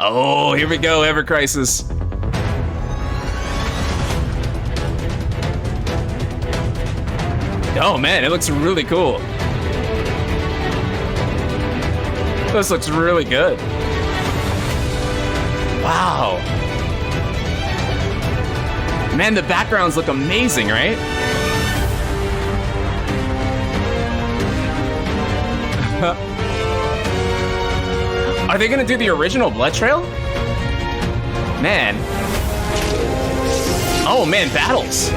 Oh, here we go, Ever Crisis. Oh man, it looks really cool. This looks really good. Wow. Man, the backgrounds look amazing, right? Are they gonna do the original Blood Trail? Man. Oh man, battles.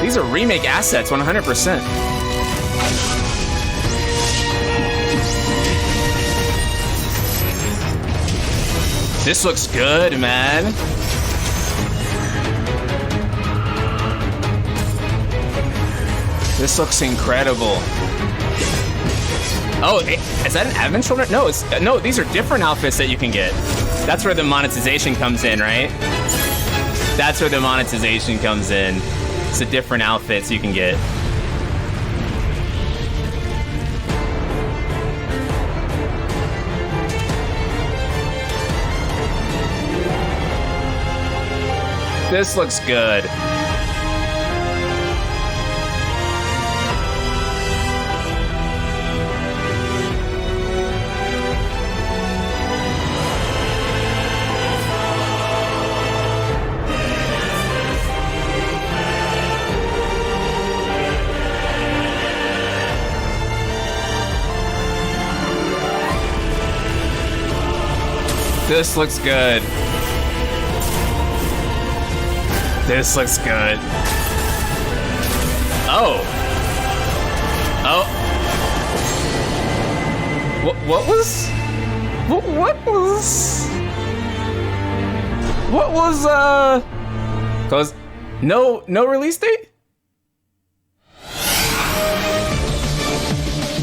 These are remake assets, 100%. This looks good, man. This looks incredible. Oh, is that an advent shoulder? No, no, these are different outfits that you can get. That's where the monetization comes in, right? That's where the monetization comes in. It's the different outfits you can get. This looks good. This looks good. This looks good. Oh. Oh. What was? Cause no release date?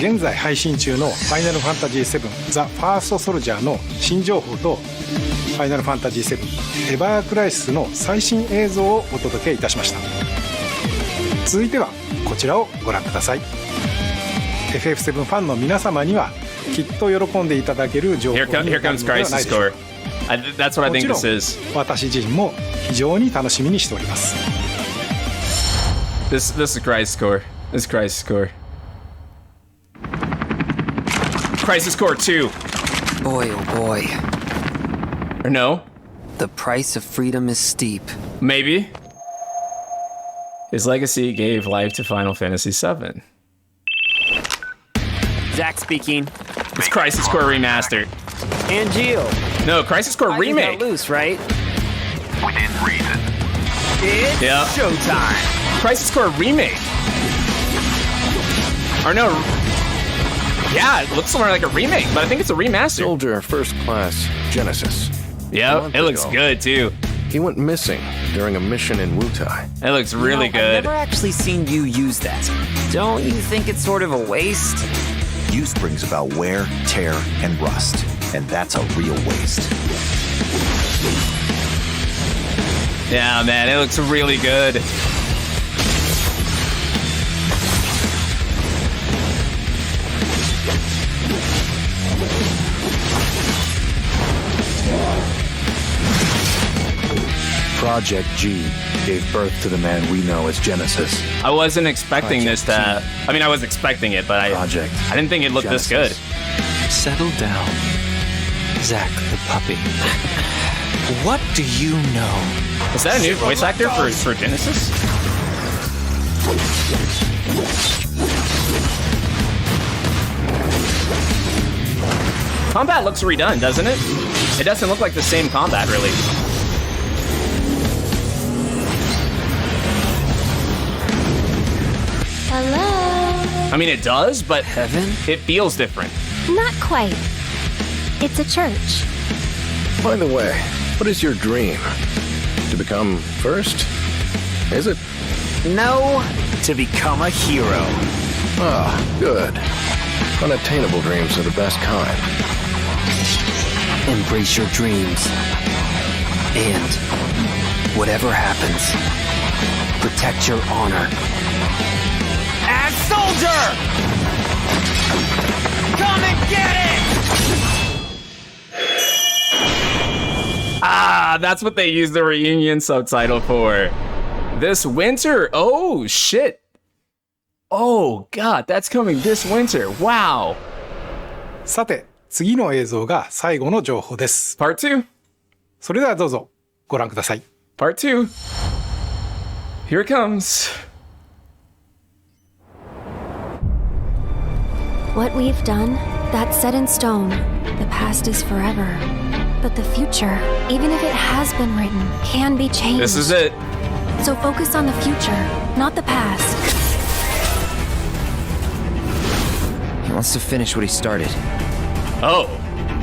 現在配信中のファイナルファンタジー7ザ・ファーストソルジャーの新情報とファイナルファンタジー7エバークライシスの最新映像をお届けいたしました。続いてはこちらをご覧ください。 FF7 ファンの皆様にはきっと喜んでいただける情報になるのではないでしょうか。 That's what I think this is. もちろん私自身も非常に楽しみにしております。 This is Crisis Core. This is Crisis Core. Crisis Core 2. Boy, oh boy. Or no? The price of freedom is steep. Maybe. His legacy gave life to Final Fantasy VII. Zach speaking. It's Crisis Core Remastered. And Gio. No, Crisis Core Remake. Got loose, right? Within reason. It's showtime. Crisis Core Remake. Or no. Yeah, it looks more like a remake, but I think it's a remaster. Soldier First Class Genesis. Yep, it looks good too. He went missing during a mission in Wutai. It looks really good. I've never actually seen you use that. Don't you think it's sort of a waste? Use brings about wear, tear, and rust, and that's a real waste. Yeah, man, it looks really good. Project G gave birth to the man we know as Genesis. I wasn't expecting this to... I mean, I was expecting it, but I didn't think it looked Genesis. this good. Settle down, Zach the puppy. What do you know? Is that a new voice actor for Genesis? Combat looks redone, doesn't it? It doesn't look like the same combat, really. Hello? I mean, it does, but Heaven? it feels different. Not quite. It's a church. By the way, what is your dream? To become first? Is it? No, to become a hero. Ah, good. Unattainable dreams are the best kind. Embrace your dreams. And whatever happens, protect your honor. As soldier! Come and get it! Ah, that's what they use the reunion subtitle for. This winter. Oh, shit. Oh, God, that's coming this winter. Wow. さて、次の映像が最後の情報です。 Part 2. それではどうぞご覧ください。 Part 2. Here it comes. What we've done, that's set in stone. The past is forever. But the future, even if it has been written, can be changed. This is it. So focus on the future, not the past. He wants to finish what he started. Oh.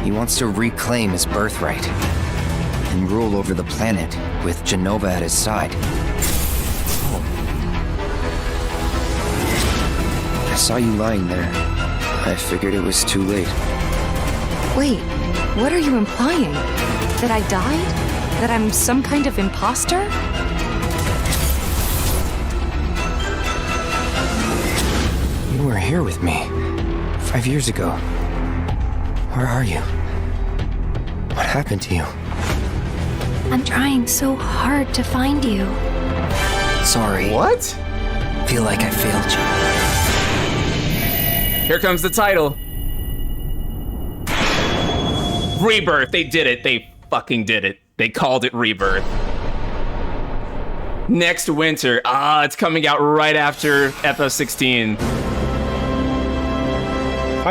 He wants to reclaim his birthright and rule over the planet with Genova at his side. I saw you lying there. I figured it was too late. Wait, what are you implying? That I died? That I'm some kind of imposter? You were here with me 5 years ago. Where are you? What happened to you? I'm trying so hard to find you. Sorry. What? Feel like I failed you. Here comes the title. Rebirth. They did it. They fucking did it. They called it Rebirth. Next winter. Ah, it's coming out right after FF16. フ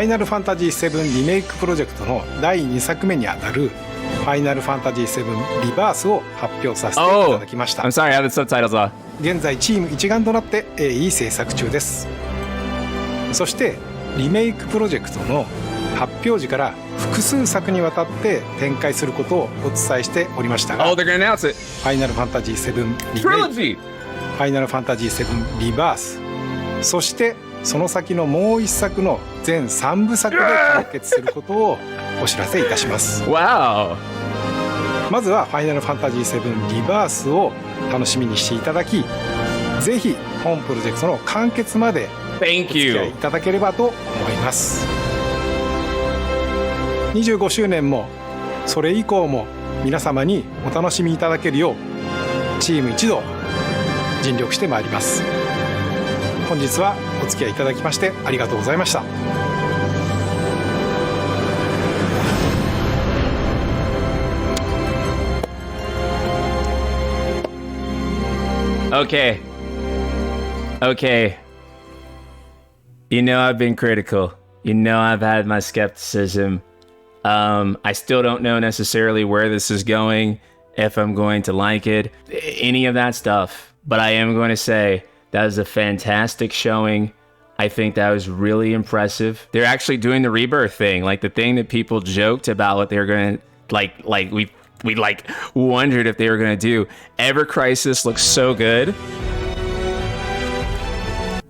ァイナルファンタジー7リメイクプロジェクトの第2作目にあたるファイナルファンタジー7リバースを発表させていただきました。 I'm sorry, I have the subtitles off. 現在チーム一丸となって鋭意制作中です。そしてリメイクプロジェクトの発表時から複数作にわたって展開することをお伝えしておりましたが、 Oh, they're gonna announce it. ファイナルファンタジー7リメイク、 Trilogy. ファイナルファンタジー7リバース、そしてその先のもう一作の全3部作で完結することをお知らせいたします。 Wow. まずはファイナルファンタジー7リバースを楽しみにしていただき、ぜひ本プロジェクトの完結までお Thank 付き合い you. いただければと思います。25周年もそれ以降も皆様にお楽しみいただけるようチーム一同尽力してまいります。本日はお付き合いいただきましてありがとうございました。Okay. Okay. You know I've been critical. You know I've had my skepticism. I still don't know necessarily where this is going, if I'm going to like it, any of that stuff. But I am going to say that was a fantastic showing. I think that was really impressive. They're actually doing the rebirth thing, like the thing that people joked about what they were going to like we like wondered if they were going to do. Ever Crisis looks so good.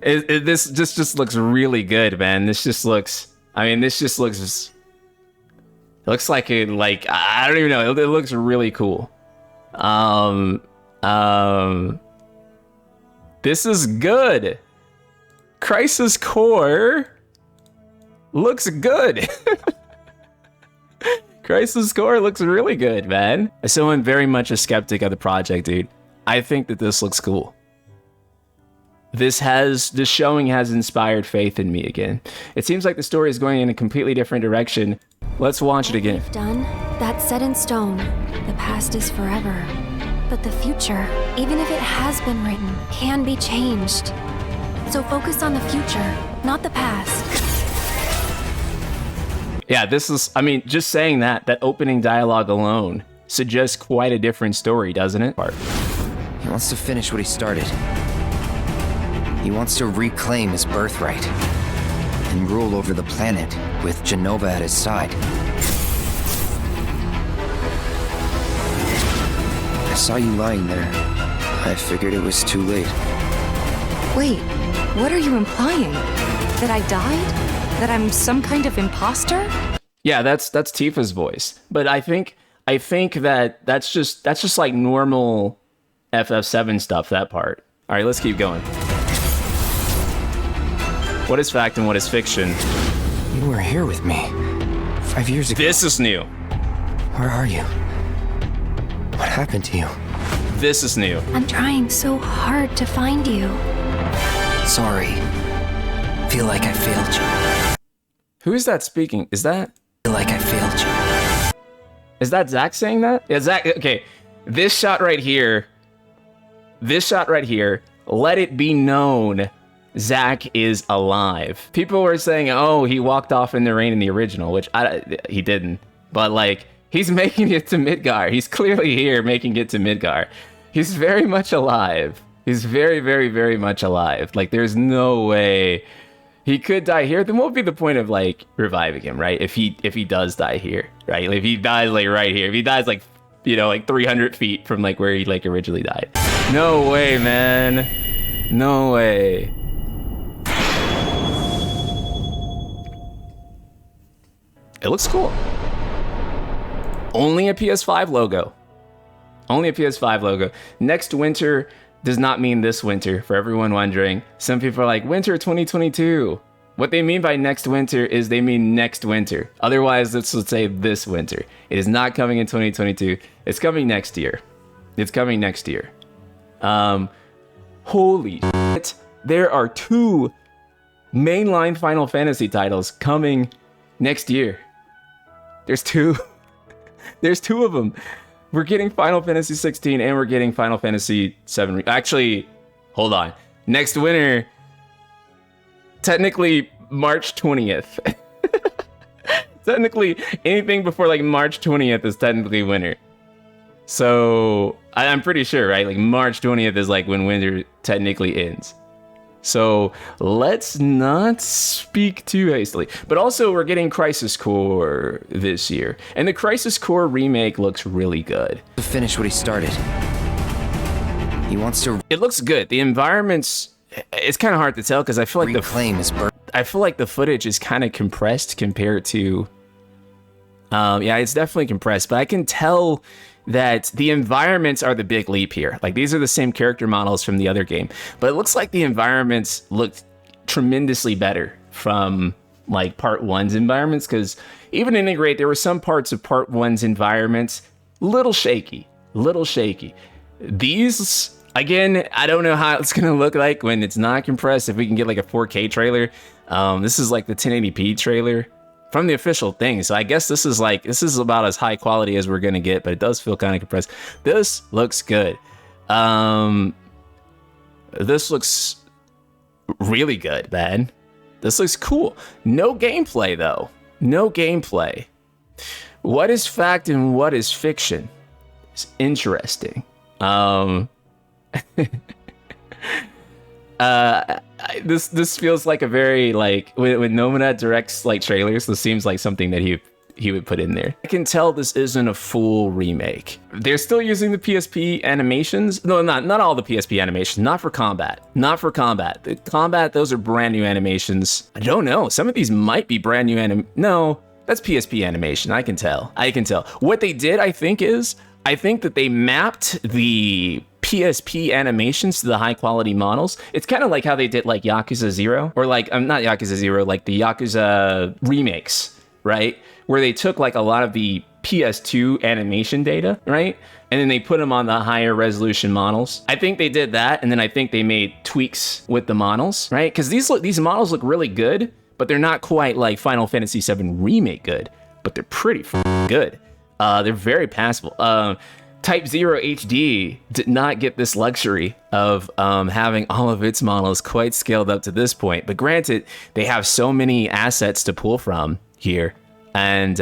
This just looks really good, man. This just looks, I mean, this just looks, it looks like it, like, I don't even know. It looks really cool. This is good. Crisis Core looks good. Crisis Core looks really good, man. So I'm very much a skeptic of the project, dude. I think that this looks cool. This showing has inspired faith in me again. It seems like the story is going in a completely different direction. Let's watch it again. What we've done, that's set in stone. The past is forever. But the future, even if it has been written, can be changed. So focus on the future, not the past. Yeah, this is, I mean, just saying that opening dialogue alone suggests quite a different story, doesn't it? He wants to finish what he started. He wants to reclaim his birthright and rule over the planet with Genova at his side. I saw you lying there. I figured it was too late. Wait, what are you implying? That I died? That I'm some kind of imposter? Yeah, that's Tifa's voice. But I think that's just like normal FF7 stuff, that part. All right, let's keep going. What is fact and what is fiction? You were here with me 5 years ago. This is new. Where are you? What happened to you? This is new. I'm trying so hard to find you. Sorry. Feel like I failed you. Who is that speaking? Is that? Feel like I failed you. Is that Zach saying that? Yeah, Zach. Okay, this shot right here. This shot right here. Let it be known, Zach is alive. People were saying, "Oh, he walked off in the rain in the original," which he didn't. But like, he's making it to Midgar. He's clearly here, making it to Midgar. He's very much alive. He's very, very, very much alive. Like, there's no way he could die here. Then what would be the point of like reviving him, right? If he does die here, right? Like, if he dies like right here, if he dies like, you know, like 300 feet from like where he like originally died. No way, man. No way. It looks cool. Only a PS5 logo. Only a PS5 logo. Next winter does not mean this winter, for everyone wondering. Some people are like, winter 2022. What they mean by next winter is they mean next winter. Otherwise, let's say this winter. It is not coming in 2022. It's coming next year. It's coming next year. Holy shit. There are 2 mainline Final Fantasy titles coming next year. There's 2. There's 2 of them. We're getting Final Fantasy 16 and we're getting Final Fantasy 7. Actually, hold on. Next winter, technically March 20th. Technically, anything before like March 20th is technically winter. So I'm pretty sure, right? Like March 20th is like when winter technically ends. So let's not speak too hastily. But also, we're getting Crisis Core this year. And the Crisis Core remake looks really good. To finish what he started. He wants to... It looks good. The environments... It's kind of hard to tell because I feel like I feel like the footage is kind of compressed compared to... yeah, it's definitely compressed. But I can tell that the environments are the big leap here. Like, these are the same character models from the other game, but it looks like the environments look tremendously better from like part 1's environments, because even in Integrate, there were some parts of part 1's environments little shaky. These, again, I don't know how it's gonna look like when it's not compressed, if we can get like a 4K trailer. This is like the 1080p trailer from the official thing, so I guess this is about as high quality as we're gonna get, but it does feel kind of compressed. This looks good. This looks really good, man. This looks cool. No gameplay though. No gameplay. What is fact and what is fiction? It's interesting. This feels like a very, like, when Nominat directs like trailers, this seems like something that he would put in there. I can tell this isn't a full remake. They're still using the PSP animations. No, not all the PSP animations. Not for combat. The combat, those are brand new animations. I don't know. Some of these might be brand new No, that's PSP animation. I can tell. What they did, I think that they mapped the PSP animations to the high quality models. It's kind of like how they did like Yakuza 0, or like, not Yakuza 0, like the Yakuza remakes, right? Where they took like a lot of the PS2 animation data, right? And then they put them on the higher resolution models. I think they did that, and then I think they made tweaks with the models, right? Because these models look really good, but they're not quite like Final Fantasy VII Remake good, but they're pretty good. They're very passable. Type 0 HD did not get this luxury of having all of its models quite scaled up to this point. But granted, they have so many assets to pull from here. And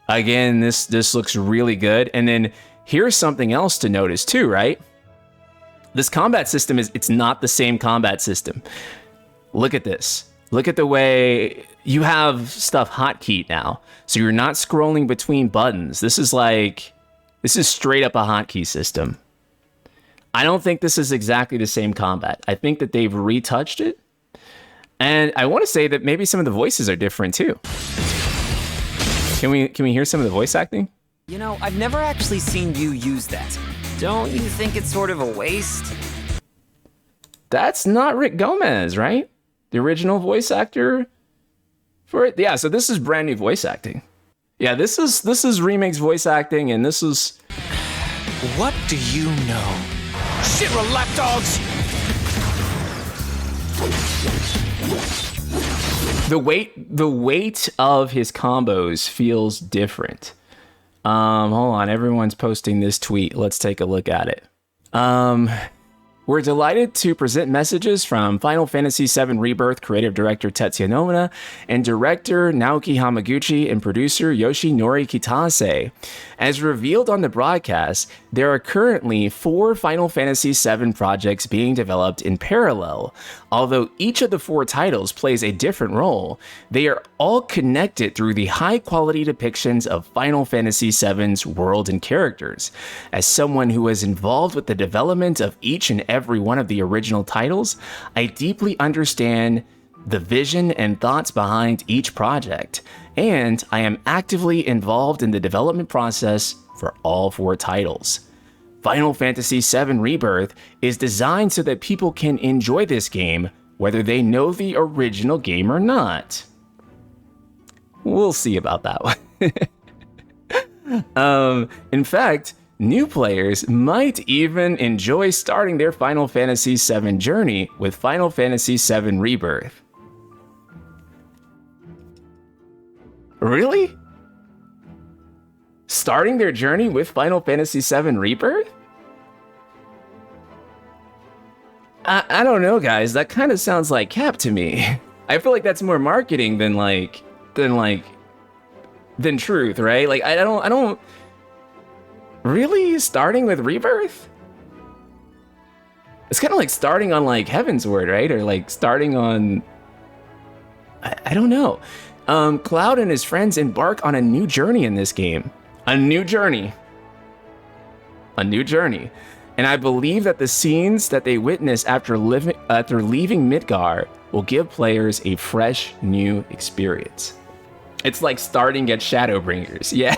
again, this looks really good. And then here's something else to notice too, right? This combat system it's not the same combat system. Look at this. Look at the way you have stuff hotkeyed now. So you're not scrolling between buttons. This is straight up a hotkey system. I don't think this is exactly the same combat. I think that they've retouched it. And I want to say that maybe some of the voices are different too. Can we hear some of the voice acting? You know, I've never actually seen you use that. Don't you think it's sort of a waste? That's not Rick Gomez, right? The original voice actor for it? Yeah, so this is brand new voice acting. Yeah, this is Remake's voice acting, and this is... What do you know? Shit, we're lapdogs! The weight of his combos feels different. Hold on, everyone's posting this tweet. Let's take a look at it. We're delighted to present messages from Final Fantasy VII Rebirth creative director Tetsuya Nomura and director Naoki Hamaguchi and producer Yoshinori Kitase. As revealed on the broadcast, there are currently 4 Final Fantasy VII projects being developed in parallel. Although each of the 4 titles plays a different role, they are all connected through the high-quality depictions of Final Fantasy VII's world and characters. As someone who was involved with the development of each and every one of the original titles, I deeply understand the vision and thoughts behind each project, and I am actively involved in the development process for all 4 titles. Final Fantasy VII Rebirth is designed so that people can enjoy this game, whether they know the original game or not. We'll see about that one. In fact, new players might even enjoy starting their Final Fantasy VII journey with Final Fantasy VII Rebirth. Really? Starting their journey with Final Fantasy VII Rebirth? I don't know, guys. That kind of sounds like Cap to me. I feel like that's more marketing than truth, right? Like I don't really starting with Rebirth? It's kind of like starting on like Heaven's Word, right? Or like starting on I don't know. Cloud and his friends embark on a new journey in this game. A new journey. And I believe that the scenes that they witness after leaving Midgar will give players a fresh, new experience. It's like starting at Shadowbringers, yeah.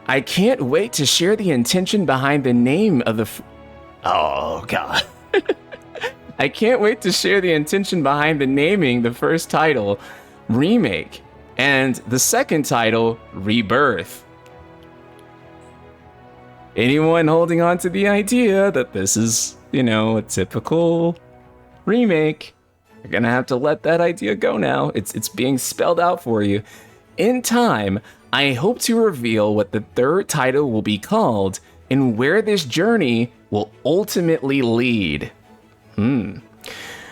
I can't wait to share the intention behind the name of the... Oh, God. I can't wait to share the intention behind the naming the first title, Remake, and the second title, Rebirth. Anyone holding on to the idea that this is, a typical remake, you're gonna have to let that idea go now. It's being spelled out for you. In time, I hope to reveal what the third title will be called and where this journey will ultimately lead. The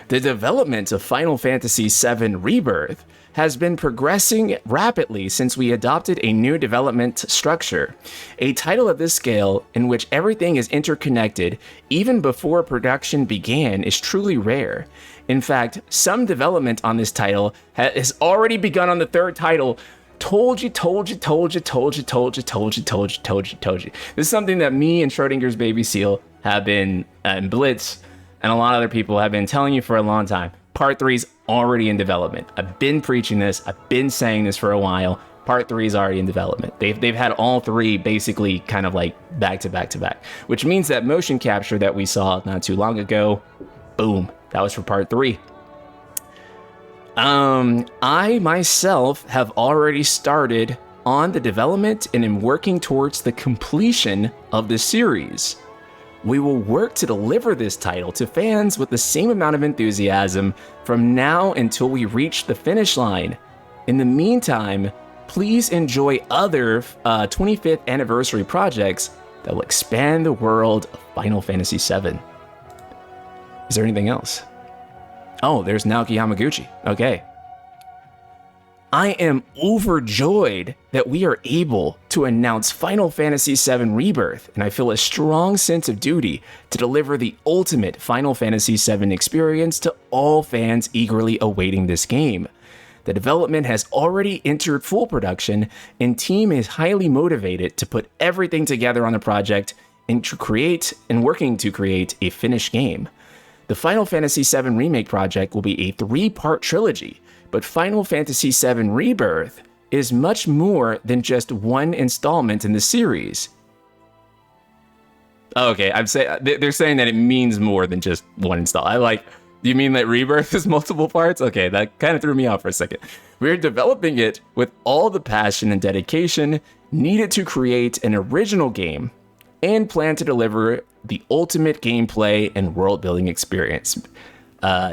development of Final Fantasy VII Rebirth has been progressing rapidly since we adopted a new development structure. A title of this scale, in which everything is interconnected even before production began, is truly rare. In fact, some development on this title has already begun on the third title. Told you. This is something that me and Schrodinger's Baby Seal have been, and Blitz, and a lot of other people have been telling you for a long time. Part 3 is already in development. I've been preaching this. I've been saying this for a while. Part 3 is already in development. They've had all 3 basically kind of like back to back to back, which means that motion capture that we saw not too long ago, boom, that was for part 3. I myself have already started on the development and am working towards the completion of the series. We will work to deliver this title to fans with the same amount of enthusiasm from now until we reach the finish line. In the meantime, please enjoy other 25th anniversary projects that will expand the world of Final Fantasy VII. Is there anything else? Oh, there's Naoki Hamaguchi. Okay. I am overjoyed that we are able to announce Final Fantasy VII Rebirth, and I feel a strong sense of duty to deliver the ultimate Final Fantasy VII experience to all fans eagerly awaiting this game. The development has already entered full production, and team is highly motivated to put everything together on the project and working to create a finished game. The Final Fantasy VII Remake project will be a 3-part trilogy, but Final Fantasy VII Rebirth is much more than just one installment in the series. Okay, they're saying that it means more than just one install. Do you mean that Rebirth is multiple parts? Okay, that kind of threw me off for a second. We're developing it with all the passion and dedication needed to create an original game and plan to deliver the ultimate gameplay and world-building experience.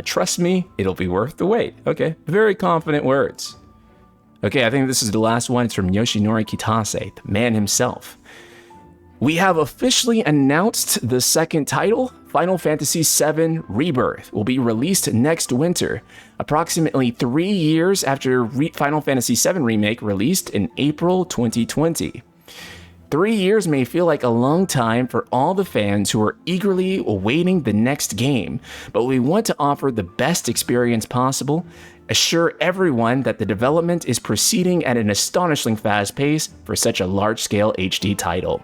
Trust me, it'll be worth the wait. Okay, very confident words. Okay, I think this is the last one. It's from Yoshinori Kitase, the man himself. We have officially announced the second title. Final Fantasy VII Rebirth will be released next winter, approximately 3 years after Final Fantasy VII Remake released in April 2020. 3 years may feel like a long time for all the fans who are eagerly awaiting the next game, but we want to offer the best experience possible, assure everyone that the development is proceeding at an astonishingly fast pace for such a large-scale HD title.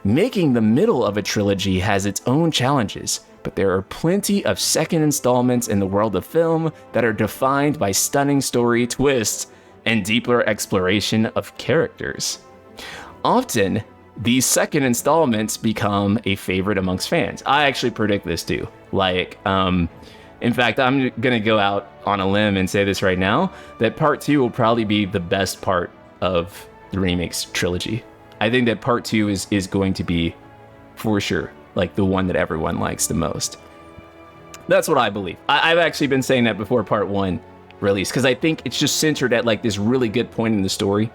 Making the middle of a trilogy has its own challenges, but there are plenty of second installments in the world of film that are defined by stunning story twists and deeper exploration of characters. Often, these second installments become a favorite amongst fans. I actually predict this too. In fact, I'm gonna go out on a limb and say this right now, that part 2 will probably be the best part of the Remake's trilogy. I think that part 2 is going to be, for sure, like the one that everyone likes the most. That's what I believe. I've actually been saying that before part 1 released, because I think it's just centered at like this really good point in the story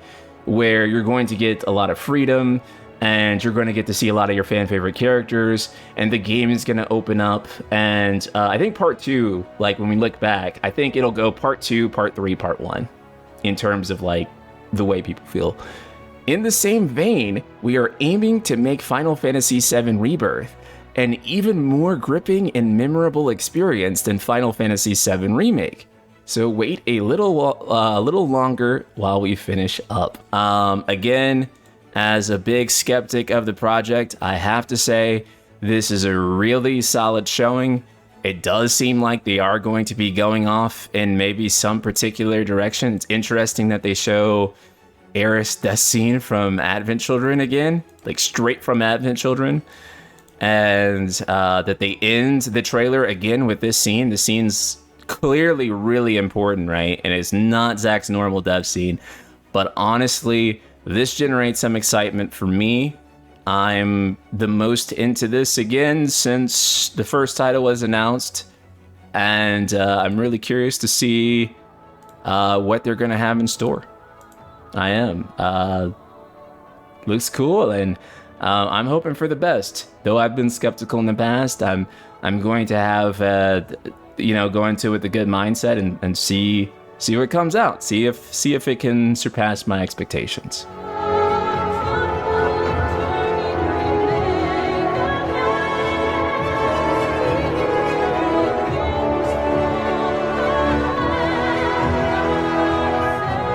where you're going to get a lot of freedom and you're going to get to see a lot of your fan favorite characters, and the game is going to open up. And I think part 2, like when we look back, I think it'll go part 2, part 3, part 1 in terms of like the way people feel. In the same vein, we are aiming to make Final Fantasy VII Rebirth an even more gripping and memorable experience than Final Fantasy VII Remake. So wait a little longer while we finish up. Again, as a big skeptic of the project, I have to say this is a really solid showing. It does seem like they are going to be going off in maybe some particular direction. It's interesting that they show Aeris death scene from Advent Children again, like straight from Advent Children. And that they end the trailer again with this scene. The scene's clearly really important, right? And it's not Zack's normal death scene. But honestly, this generates some excitement for me. I'm the most into this again since the first title was announced. And I'm really curious to see what they're going to have in store. I am. Looks cool, and I'm hoping for the best. Though I've been skeptical in the past, I'm going to have go into it with a good mindset and see what comes out. See if it can surpass my expectations.